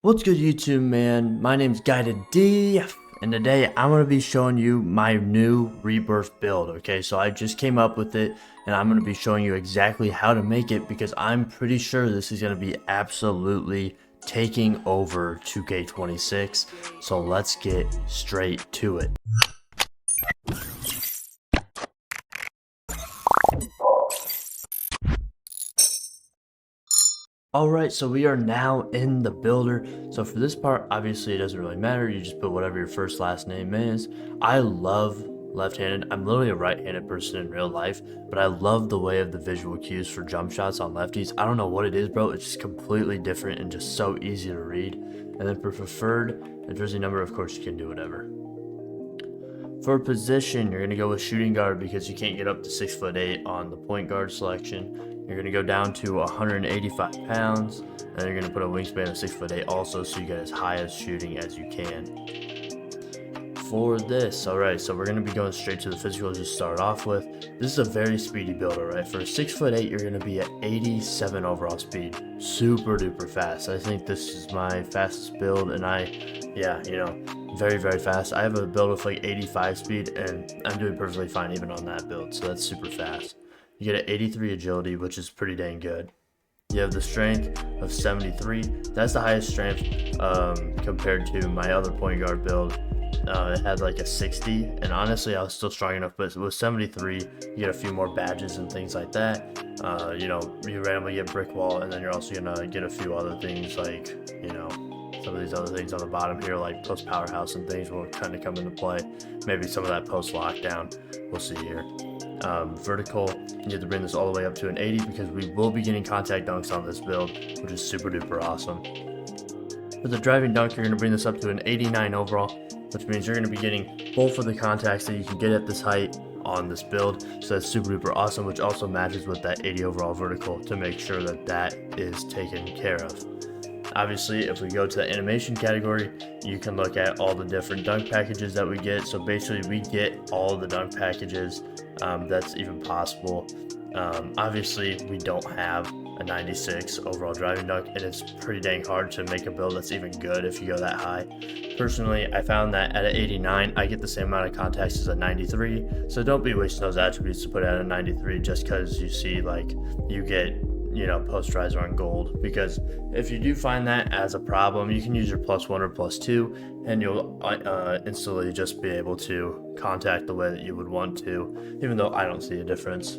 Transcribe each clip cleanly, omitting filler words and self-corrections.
What's good, YouTube, man? My name's Guided D, and today I'm going to be showing you my new Rebirth build, okay? So I just came up with it, and I'm going to be showing you exactly how to make it, because I'm pretty sure this is going to be absolutely taking over 2K26. So let's get straight to it. Alright, so we are now in the builder. So for this part, obviously it doesn't really matter. You just put whatever your first last name is. I love left-handed. I'm literally a right-handed person in real life, but I love the way of the visual cues for jump shots on lefties. I don't know what it is, bro. It's just completely different and just so easy to read. And then for preferred and jersey number, of course, you can do whatever. For position, you're going to go with shooting guard because you can't get up to 6'8" on the point guard selection. You're going to go down to 185 pounds, and then you're going to put a wingspan of 6'8" also, so you get as high as shooting as you can. For this, alright, so we're going to be going straight to the physical to start off with. This is a very speedy build, alright? For 6'8", you're going to be at 87 overall speed. Super duper fast. I think this is my fastest build, and very, very fast. I have a build with like 85 speed, and I'm doing perfectly fine even on that build, so that's super fast. You get an 83 agility, which is pretty dang good. You have the strength of 73. That's the highest strength compared to my other point guard build. It had like a 60, and honestly I was still strong enough, but with 73 you get a few more badges and things like that. You randomly get brick wall, and then you're also gonna get a few other things like, some of these other things on the bottom here, like post powerhouse and things will kind of come into play. Maybe some of that post lockdown, we'll see here. Vertical, you have to bring this all the way up to an 80 because we will be getting contact dunks on this build, which is super duper awesome. For the driving dunk, you're going to bring this up to an 89 overall, which means you're going to be getting both of the contacts that you can get at this height on this build, so that's super duper awesome, which also matches with that 80 overall vertical to make sure that that is taken care of. Obviously, if we go to the animation category, you can look at all the different dunk packages that we get. So basically we get all the dunk packages that's even possible. Obviously we don't have a 96 overall driving dunk, and it's pretty dang hard to make a build that's even good if you go that high. Personally, I found that at an 89 I get the same amount of contacts as a 93, so don't be wasting those attributes to put at a 93 just because you see like you get post riser on gold, because if you do find that as a problem, you can use your +1 or +2 and you'll instantly just be able to contact the way that you would want to, even though I don't see a difference.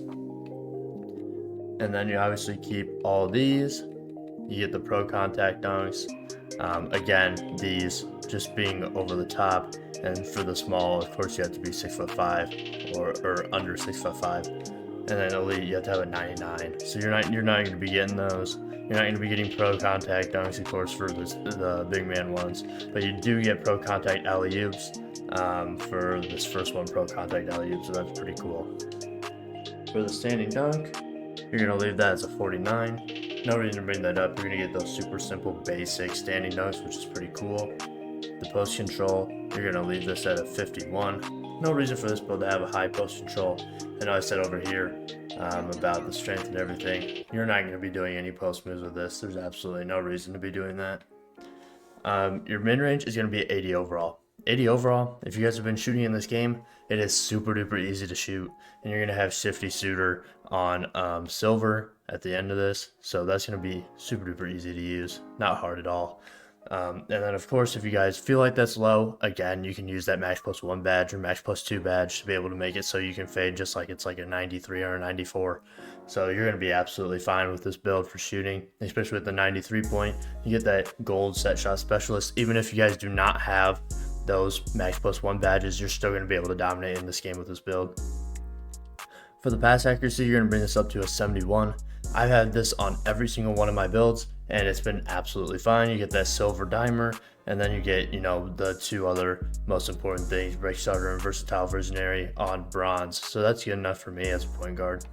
And then you obviously keep all these. You get the pro contact dunks. Again, these just being over the top, and for the small, of course, you have to be 6'5" or under 6'5". And then elite, you have to have a 99. So you're not going to be getting those. You're not going to be getting pro contact dunks, of course, for the big man ones, but you do get pro contact alley-oops for this first one, pro contact alley-oops, so that's pretty cool. For the standing dunk, you're going to leave that as a 49. No reason to bring that up. You're going to get those super simple basic standing dunks, which is pretty cool. The post control, you're going to leave this at a 51. No reason for this build to have a high post control. I know I said over here about the strength and everything. You're not going to be doing any post moves with this. There's absolutely no reason to be doing that. Your min range is going to be 80 overall. 80 overall, if you guys have been shooting in this game, it is super duper easy to shoot. And you're going to have Shifty Shooter on silver at the end of this. So that's going to be super duper easy to use. Not hard at all. And then of course, if you guys feel like that's low, again, you can use that max +1 badge or max +2 badge to be able to make it so you can fade just like it's like a 93 or a 94. So you're going to be absolutely fine with this build for shooting, especially with the 93 point. You get that gold set shot specialist. Even if you guys do not have those max +1 badges, you're still going to be able to dominate in this game with this build. For the pass accuracy, you're going to bring this up to a 71. I've had this on every single one of my builds, and it's been absolutely fine. You get that silver dimer, and then you get, the two other most important things, break starter and versatile visionary on bronze. So that's good enough for me as a point guard.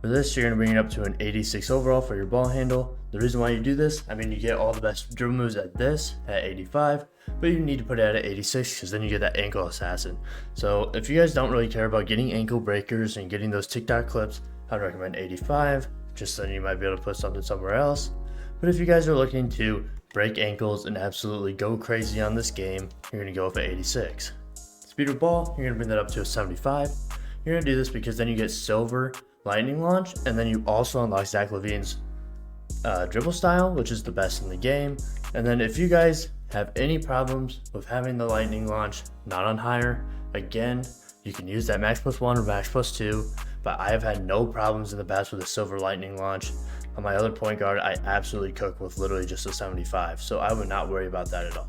For this, you're going to bring it up to an 86 overall for your ball handle. The reason why you do this, you get all the best dribble moves at this, at 85, but you need to put it at 86 because then you get that ankle assassin. So if you guys don't really care about getting ankle breakers and getting those TikTok clips, I'd recommend 85, just so you might be able to put something somewhere else. But if you guys are looking to break ankles, and absolutely go crazy on this game, you're going to go with an 86. Speed of ball, you're going to bring that up to a 75. You're going to do this because then you get silver lightning launch, and then you also unlock Zach LaVine's dribble style, which is the best in the game. And then if you guys have any problems with having the lightning launch not on higher, again, you can use that max +1 or max +2, but I have had no problems in the past with a silver lightning launch. On my other point guard, I absolutely cook with literally just a 75, so I would not worry about that at all.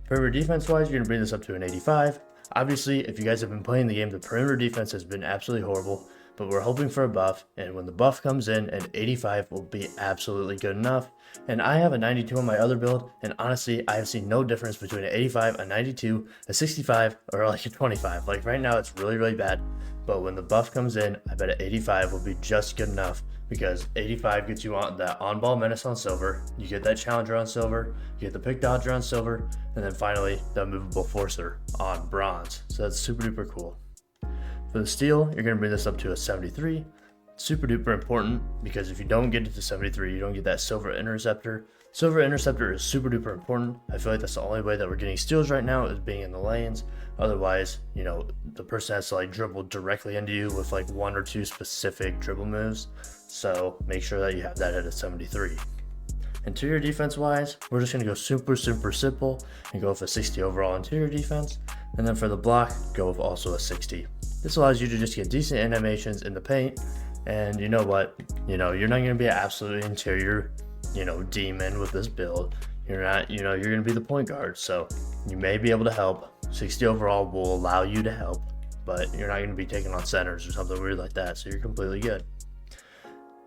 Perimeter defense wise, you're going to bring this up to an 85. Obviously, if you guys have been playing the game, the perimeter defense has been absolutely horrible, but we're hoping for a buff, and when the buff comes in, an 85 will be absolutely good enough. And I have a 92 on my other build, and honestly, I have seen no difference between an 85, a 92, a 65, or like a 25. Like right now, it's really, really bad, but when the buff comes in, I bet an 85 will be just good enough, because 85 gets you on that on-ball menace on silver, you get that challenger on silver, you get the pick dodger on silver, and then finally the movable forcer on bronze. So that's super duper cool. For the steal, you're going to bring this up to a 73. Super duper important, because if you don't get it to 73, you don't get that silver interceptor. Silver interceptor is super duper important. I feel like that's the only way that we're getting steals right now, is being in the lanes. Otherwise, you know, the person has to like dribble directly into you with like 1 or 2 specific dribble moves. So make sure that you have that at a 73. Interior defense wise, we're just going to go super simple and go with a 60 overall interior defense. And then for the block, go with also a 60. This allows you to just get decent animations in the paint. And you know what? You know, you're not going to be an absolute interior, you know, demon with this build. You're not, you know, you're going to be the point guard. So you may be able to help. 60 overall will allow you to help, but you're not going to be taking on centers or something weird like that. So you're completely good.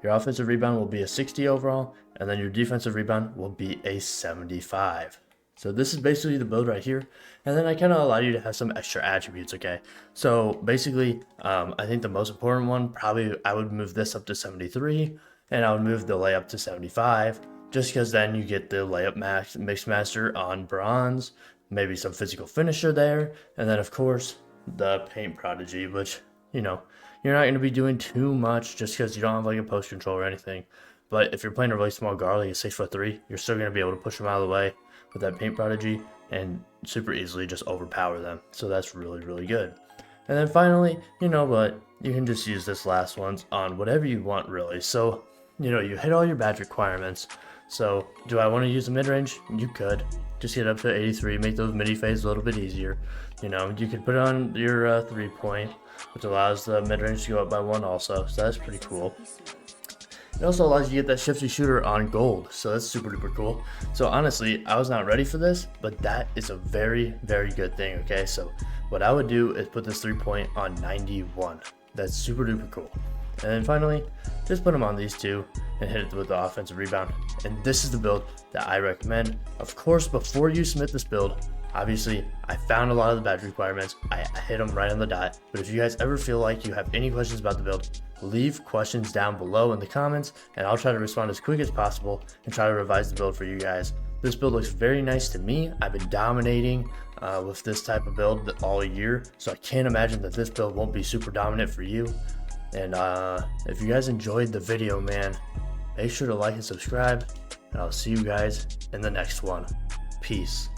Your offensive rebound will be a 60 overall, and then your defensive rebound will be a 75. So this is basically the build right here. And then I kind of allow you to have some extra attributes, okay? So basically, I think the most important one, probably I would move this up to 73, and I would move the layup to 75, just because then you get the layup mix master on bronze, maybe some physical finisher there, and then of course, the paint prodigy, which, you know, you're not going to be doing too much just because you don't have like a post control or anything. But if you're playing a really small guard, like a 6'3", you're still going to be able to push them out of the way with that paint prodigy and super easily just overpower them. So that's really, really good. And then finally, you know what? You can just use this last ones on whatever you want, really. So, you know, you hit all your badge requirements. So do I want to use the mid-range? You could. Just get up to 83, make those midi fades a little bit easier. You know, you could put on your 3-point, which allows the mid-range to go up by 1 also. So that's pretty cool. It also allows you to get that shifty shooter on gold, so that's super duper cool. So honestly, I was not ready for this, but that is a very, very good thing, okay? So what I would do is put this 3-point on 91. That's super duper cool. And then finally, just put them on these two and hit it with the offensive rebound. And this is the build that I recommend. Of course, before you submit this build, obviously, I found a lot of the badge requirements. I hit them right on the dot. But if you guys ever feel like you have any questions about the build, leave questions down below in the comments, and I'll try to respond as quick as possible and try to revise the build for you guys. This build looks very nice to me. I've been dominating with this type of build all year, so I can't imagine that this build won't be super dominant for you. And if you guys enjoyed the video, man, make sure to like and subscribe, and I'll see you guys in the next one. Peace.